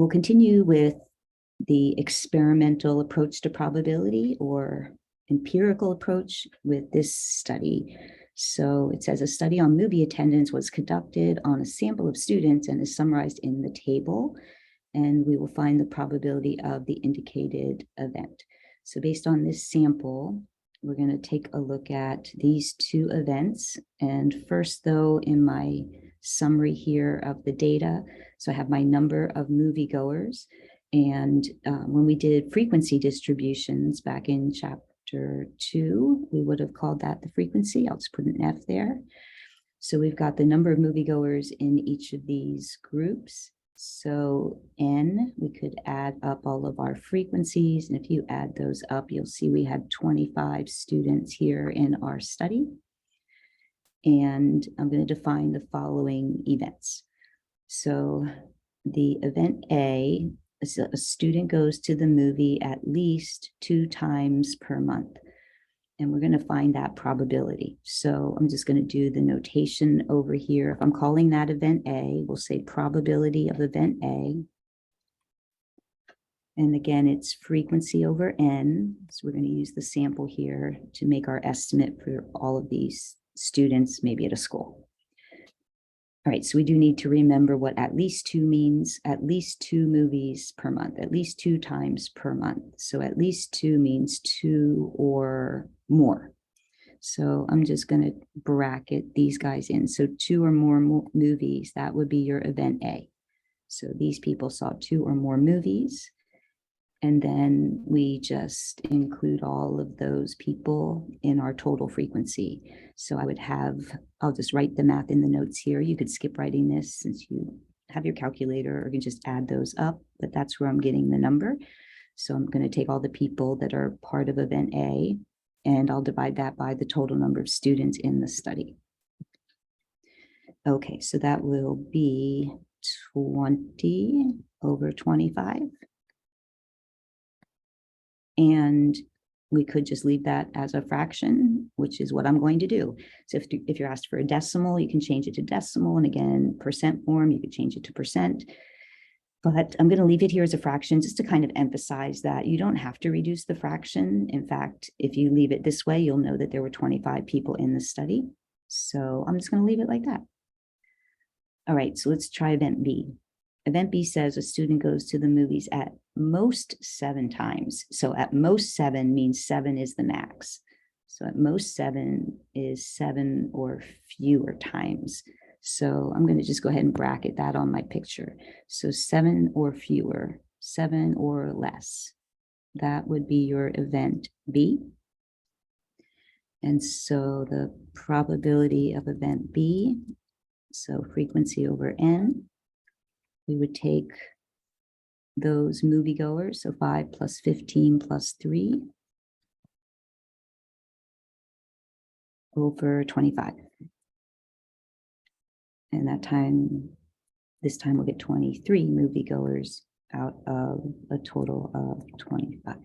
We'll continue with the experimental approach to probability or empirical approach with this study. So it says a study on movie attendance was conducted on a sample of students and is summarized in the table, and we will find the probability of the indicated event. So based on this sample, we're going to take a look at these two events. And first, though, in my summary here of the data, so I have my number of moviegoers. And when we did frequency distributions back in chapter 2, we would have called that the frequency. I'll just put an F there. So we've got the number of moviegoers in each of these groups. So N, we could add up all of our frequencies. And if you add those up, you'll see we had 25 students here in our study. And I'm going to define the following events. So the event A, a student goes to the movie at least 2 times per month. And we're going to find that probability. So I'm just going to do the notation over here. If I'm calling that event A, we'll say probability of event A. And again, it's frequency over N. So we're going to use the sample here to make our estimate for all of these students, maybe at a school. All right, so we do need to remember what at least 2 means. At least 2 movies per month, at least 2 times per month. So at least 2 means 2 or more. So I'm just going to bracket these guys in. So 2 or more movies, that would be your event A. So these people saw 2 or more movies. And then we just include all of those people in our total frequency. So I would have, I'll just write the math in the notes here. You could skip writing this since you have your calculator, or you can just add those up, but that's where I'm getting the number. So I'm going to take all the people that are part of event A, and I'll divide that by the total number of students in the study. Okay, so that will be 20 over 25. And we could just leave that as a fraction, which is what I'm going to do. So if you're asked for a decimal, you can change it to decimal. And again, percent form, you could change it to percent. But I'm going to leave it here as a fraction just to kind of emphasize that you don't have to reduce the fraction. In fact, if you leave it this way, you'll know that there were 25 people in the study. So I'm just going to leave it like that. All right, so let's try event B. Event B says a student goes to the movies at most 7 times. So at most 7 means 7 is the max. So at most 7 is 7 or fewer times. So I'm going to just go ahead and bracket that on my picture. So 7 or fewer, 7 or less. That would be your event B. And so the probability of event B, so frequency over N, we would take those moviegoers, so 5 plus 15 plus 3 over 25. And this time we'll get 23 moviegoers out of a total of 25.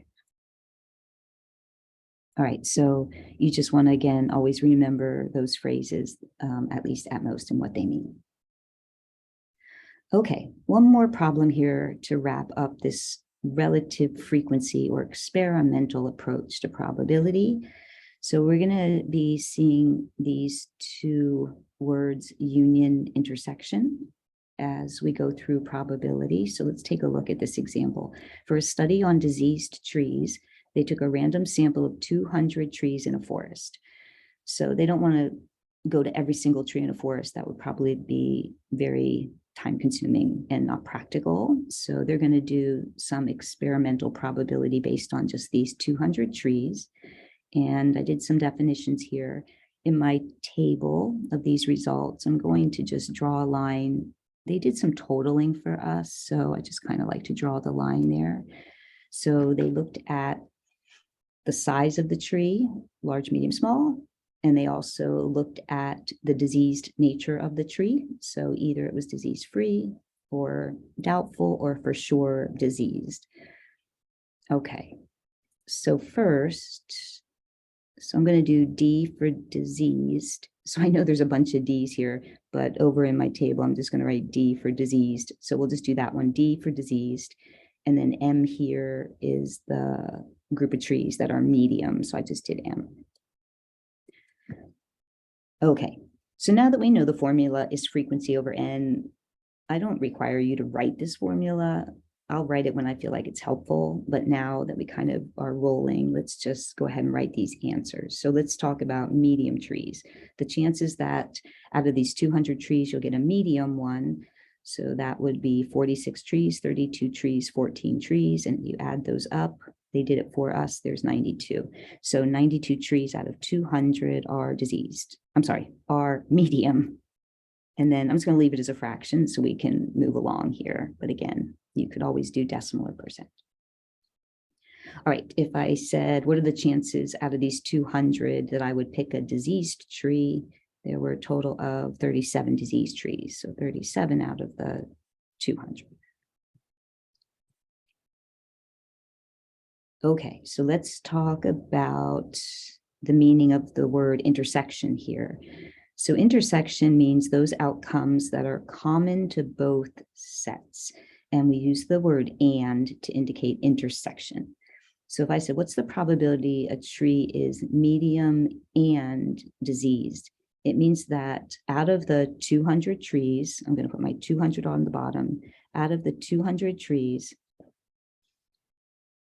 All right, so you just want to, again, always remember those phrases, at least, at most, and what they mean. Okay, one more problem here to wrap up this relative frequency or experimental approach to probability. So we're going to be seeing these 2 words, union, intersection, as we go through probability. So let's take a look at this example. For a study on diseased trees, they took a random sample of 200 trees in a forest. So they don't want to go to every single tree in a forest. That would probably be very time-consuming and not practical. So they're going to do some experimental probability based on just these 200 trees. And I did some definitions here. In my table of these results, I'm going to just draw a line. They did some totaling for us, so I just kind of like to draw the line there. So they looked at the size of the tree, large, medium, small, and they also looked at the diseased nature of the tree. So either it was disease-free or doubtful or for sure diseased. Okay, so first, So I'm going to do D for diseased. So I know there's a bunch of D's here, but over in my table, I'm just going to write D for diseased. So we'll just do that one, D for diseased. And then M here is the group of trees that are medium. So I just did M. Okay, so now that we know the formula is frequency over N, I don't require you to write this formula. I'll write it when I feel like it's helpful, but now that we kind of are rolling, let's just go ahead and write these answers. So let's talk about medium trees. The chances that out of these 200 trees, you'll get a medium one. So that would be 46 trees, 32 trees, 14 trees, and you add those up. They did it for us, there's 92. So 92 trees out of 200 are diseased. I'm sorry, are medium. And then I'm just going to leave it as a fraction so we can move along here. But again, you could always do decimal or percent. All right, if I said, what are the chances out of these 200 that I would pick a diseased tree? There were a total of 37 diseased trees. So 37 out of the 200. Okay, so let's talk about the meaning of the word intersection here. So intersection means those outcomes that are common to both sets. And we use the word and to indicate intersection. So if I said, what's the probability a tree is medium and diseased? It means that out of the 200 trees, I'm going to put my 200 on the bottom, out of the 200 trees,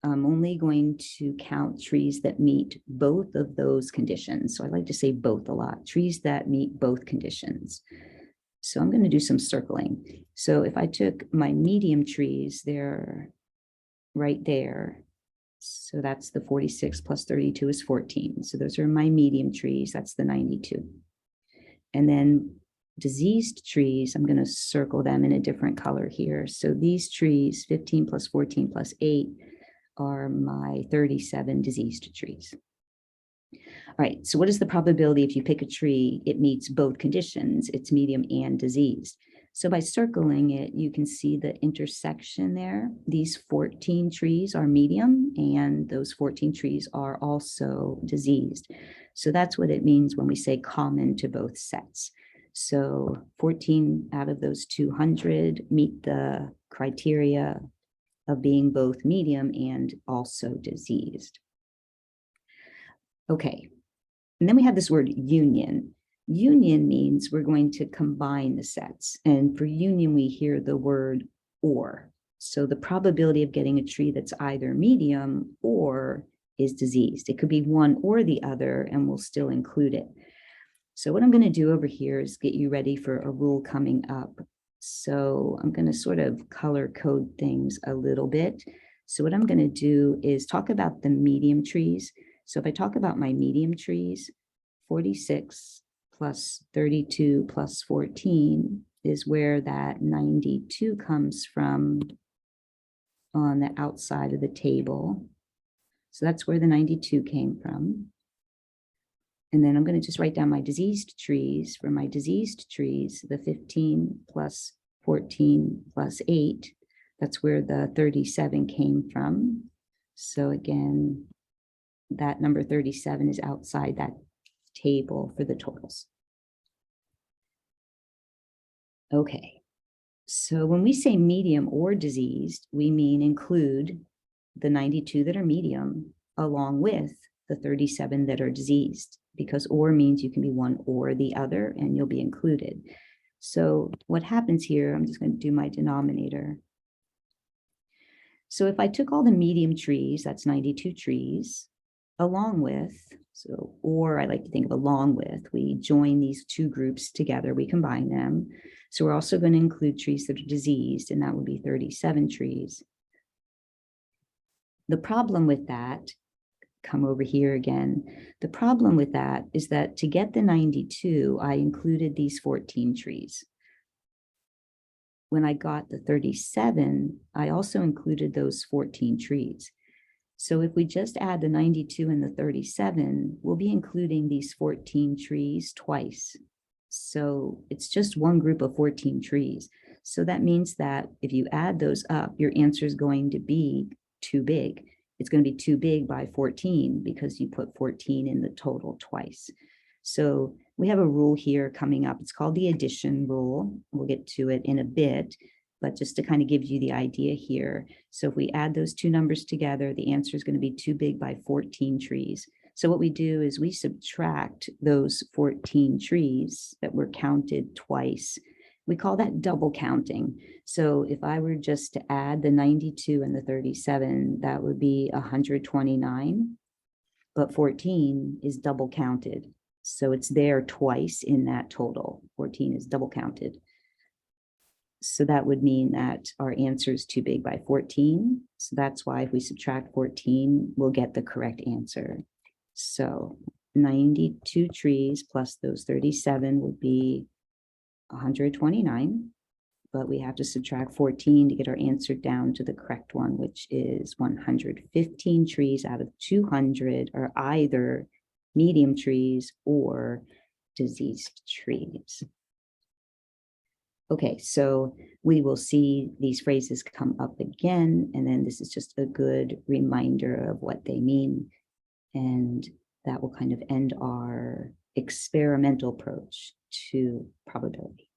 I'm only going to count trees that meet both of those conditions. So I like to say both a lot, trees that meet both conditions. So I'm going to do some circling. So if I took my medium trees, they're right there. So that's the 46 plus 32 is 14. So those are my medium trees. That's the 92. And then diseased trees, I'm going to circle them in a different color here. So these trees, 15 plus 14 plus 8, are my 37 diseased trees. All right, so what is the probability if you pick a tree, it meets both conditions, it's medium and diseased? So by circling it, you can see the intersection there. These 14 trees are medium and those 14 trees are also diseased. So that's what it means when we say common to both sets. So 14 out of those 200 meet the criteria of being both medium and also diseased. Okay, and then we have this word union. Union means we're going to combine the sets. And for union, we hear the word or. So the probability of getting a tree that's either medium or is diseased. It could be one or the other, and we'll still include it. So what I'm going to do over here is get you ready for a rule coming up. So I'm going to sort of color code things a little bit. So what I'm going to do is talk about the medium trees. So if I talk about my medium trees, 46 plus 32 plus 14 is where that 92 comes from on the outside of the table. So that's where the 92 came from. And then I'm going to just write down my diseased trees. For my diseased trees, the 15 plus 14 plus 8, that's where the 37 came from. So again, that number 37 is outside that table for the totals. Okay, so when we say medium or diseased, we mean include the 92 that are medium along with the 37 that are diseased, because or means you can be one or the other and you'll be included. So what happens here, I'm just going to do my denominator. So if I took all the medium trees, that's 92 trees, along with, so, or I like to think of along with, we join these two groups together, we combine them. So we're also going to include trees that are diseased, and that would be 37 trees. The problem with that, come over here again, the problem with that is that to get the 92, I included these 14 trees. When I got the 37, I also included those 14 trees. So if we just add the 92 and the 37, we'll be including these 14 trees twice. So it's just one group of 14 trees. So that means that if you add those up, your answer is going to be too big. it's going to be too big by 14 because you put 14 in the total twice. So we have a rule here coming up. It's called the addition rule. We'll get to it in a bit, but just to kind of give you the idea here. So if we add those two numbers together, the answer is going to be too big by 14 trees. So what we do is we subtract those 14 trees that were counted twice. We call that double counting. So if I were just to add the 92 and the 37, that would be 129, but 14 is double counted. So it's there twice in that total. 14 is double counted. So that would mean that our answer is too big by 14. So that's why if we subtract 14, we'll get the correct answer. So 92 trees plus those 37 would be 129, but we have to subtract 14 to get our answer down to the correct one, which is 115 trees out of 200 are either medium trees or diseased trees. Okay, so we will see these phrases come up again, and then this is just a good reminder of what they mean. And that will kind of end our experimental approach to probability.